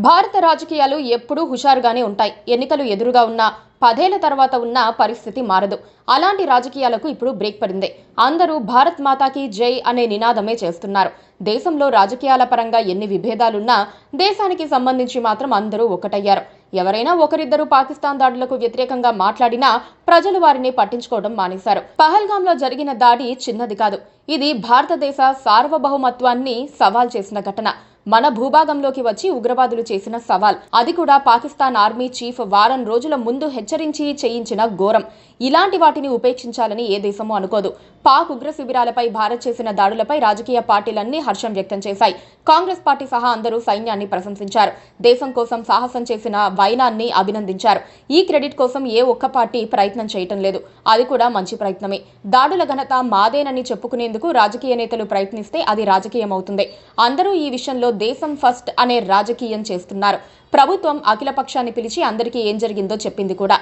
భారత రాజకీయాలు ఎప్పుడూ హుషారుగానే ఉంటాయి. ఎన్నికలు ఎదురుగా ఉన్న 10 ఏళ్ల తర్వాత ఉన్న పరిస్థితి మారదు. అలాంటి రాజకీయాలకు ఇప్పుడు బ్రేక్ పడింది. అందరూ భారత్ మాతాకి జై అనే నినాదమే చేస్తున్నారు. దేశంలో రాజకీయాల పరంగా ఎన్ని విభేదాలున్నా దేశానికి సంబంధించి మాత్రం అందరూ ఒకటయ్యారు. ఎవరైనా ఒకరిద్దరు పాకిస్తాన్ దాడులకు వ్యతిరేకంగా మాట్లాడినా ప్రజలు వారిని పట్టించుకోవడం మానేశారు. పహల్గాంలో జరిగిన దాడి చిన్నది కాదు. ఇది భారతదేశ సార్వభౌమత్వాన్ని సవాల్ చేసిన ఘటన. మన భూభాగంలోకి వచ్చి ఉగ్రవాదులు చేసిన సవాల్. అది కూడా పాకిస్తాన్ ఆర్మీ చీఫ్ వారం రోజుల ముందు హెచ్చరించి చేయించిన ఘోరం. ఇలాంటి వాటిని ఉపేక్షించాలని ఏ దేశమూ అనుకోదు. పాక్ ఉగ్ర శిబిరాలపై భారత్ చేసిన దాడులపై రాజకీయ పార్టీలన్నీ హర్షం వ్యక్తం చేశాయి. కాంగ్రెస్ పార్టీ సహా అందరూ సైన్యాన్ని ప్రశంసించారు. దేశం కోసం సాహసం చేసిన వైనాన్ని అభినందించారు. ఈ క్రెడిట్ కోసం ఏ ఒక్క పార్టీ ప్రయత్నం చేయటం లేదు. అది కూడా మంచి ప్రయత్నమే. దాడుల ఘనత మాదేనని చెప్పుకునేందుకు రాజకీయ నేతలు ప్రయత్నిస్తే అది రాజకీయం అవుతుంది. అందరూ ఈ విషయంలో దేశం ఫస్ట్ అనే రాజకీయం చేస్తున్నారు. ప్రభుత్వం అఖిలపక్షాన్ని పిలిచి అందరికీ ఏం జరిగిందో చెప్పింది కూడా.